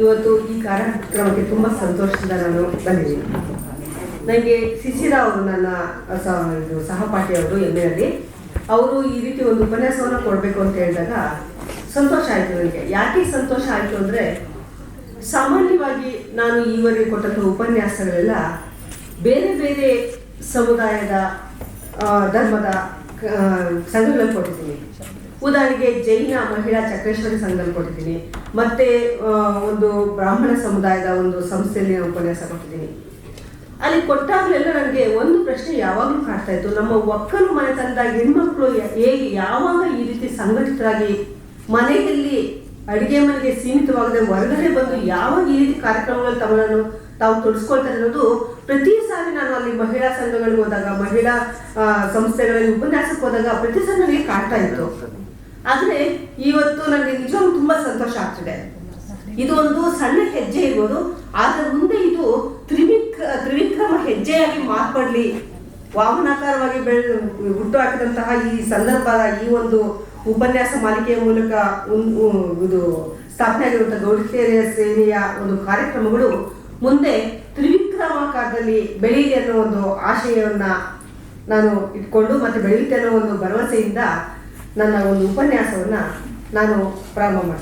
ಇವತ್ತು ಈ ಕಾರ್ಯಕ್ರಮಕ್ಕೆ ತುಂಬ ಸಂತೋಷದಿಂದ ನಾನು ಬಂದಿದ್ದೀನಿ. ನನಗೆ ಶಿಶಿರಾ ಅವರು ನನ್ನ ಸಹಪಾಠಿಯವರು MA ಅವರು ಈ ರೀತಿ ಒಂದು ಉಪನ್ಯಾಸವನ್ನು ಕೊಡಬೇಕು ಅಂತ ಹೇಳಿದಾಗ ಸಂತೋಷ ಆಯಿತು. ನನಗೆ ಯಾಕೆ ಸಂತೋಷ ಆಯಿತು ಅಂದರೆ, ಸಾಮಾನ್ಯವಾಗಿ ನಾನು ಈವರೆಗೆ ಕೊಟ್ಟಂಥ ಉಪನ್ಯಾಸಗಳೆಲ್ಲ ಬೇರೆ ಬೇರೆ ಸಮುದಾಯದ ಧರ್ಮದ ಸಂಘಗಳಲ್ಲಿ ಕೊಟ್ಟಿದ್ದೀನಿ. ಉದಾಹರಣೆಗೆ ಜೈನ ಮಹಿಳಾ ಚಕ್ರೇಶ್ವರಿ ಸಂಘದಲ್ಲಿ ಕೊಟ್ಟಿದ್ದೀನಿ, ಮತ್ತೆ ಒಂದು ಬ್ರಾಹ್ಮಣ ಸಮುದಾಯದ ಒಂದು ಸಂಸ್ಥೆಯಲ್ಲಿ ನಾನು ಉಪನ್ಯಾಸ ಕೊಟ್ಟಿದ್ದೀನಿ. ಅಲ್ಲಿ ಕೊಟ್ಟಾಗಲೆಲ್ಲ ನನಗೆ ಒಂದು ಪ್ರಶ್ನೆ ಯಾವಾಗಲೂ ಕಾಡ್ತಾ ಇತ್ತು, ನಮ್ಮ ಒಕ್ಕಲು ಮನೆತನದ ಹೆಣ್ಮಕ್ಳು ಹೇಗೆ ಯಾವಾಗ ಈ ರೀತಿ ಸಂಘಟಿತರಾಗಿ ಮನೆಯಲ್ಲಿ ಅಡುಗೆ ಮನೆಗೆ ಸೀಮಿತವಾಗದೆ ಹೊರಗಡೆ ಬಂದು ಯಾವಾಗ ಈ ರೀತಿ ಕಾರ್ಯಕ್ರಮಗಳಲ್ಲಿ ತಮ್ಮನ್ನು ತಾವು ತೊಡಸ್ಕೊಳ್ತಾರೆ ಅನ್ನೋದು ಪ್ರತಿ ಸಾರಿ ನಾನು ಅಲ್ಲಿ ಮಹಿಳಾ ಸಂಘಗಳಿಗೆ ಹೋದಾಗ, ಮಹಿಳಾ ಸಂಸ್ಥೆಗಳಲ್ಲಿ ಉಪನ್ಯಾಸಕ್ಕೆ ಹೋದಾಗ ಪ್ರತಿ ಸಾರಿ ನನಗೆ ಕಾಡ್ತಾ ಇತ್ತು. ಆದರೆ ಇವತ್ತು ನನಗೆ ನಿಜವಾಗ್ಲೂ ತುಂಬ ಸಂತೋಷ ಆಗ್ತಿದೆ. ಇದು ಒಂದು ಸಣ್ಣ ಹೆಜ್ಜೆ ಇರ್ಬೋದು, ಆದರೆ ಮುಂದೆ ಇದು ತ್ರಿವಿಕ್ರಮ ಹೆಜ್ಜೆಯಾಗಿ ಮಾರ್ಪಡಲಿ. ವಾಮನಾಕಾರವಾಗಿ ಹುಟ್ಟು ಹಾಕಿದಂತಹ ಈ ಸಂದರ್ಭದ ಈ ಒಂದು ಉಪನ್ಯಾಸ ಮಾಲಿಕೆಯ ಮೂಲಕ ಇದು ಸ್ಥಾಪನೆ ಆಗಿರುವಂತಹ ಗೌಡಿಕೆರೆಯ ಸೇನೆಯ ಒಂದು ಕಾರ್ಯಕ್ರಮಗಳು ಮುಂದೆ ತ್ರಿವಿಕ್ರಮಾಕಾರದಲ್ಲಿ ಬೆಳೀಲಿ ಅನ್ನೋ ಒಂದು ಆಶಯವನ್ನ ನಾನು ಇಟ್ಕೊಂಡು ಮತ್ತೆ ಬೆಳೆಯುತ್ತೆ ಅನ್ನೋ ಒಂದು ಭರವಸೆಯಿಂದ ನನ್ನ ಒಂದು ಉಪನ್ಯಾಸವನ್ನ ನಾನು ಪ್ರಾರಂಭ ಮಾಡ್ತೀನಿ.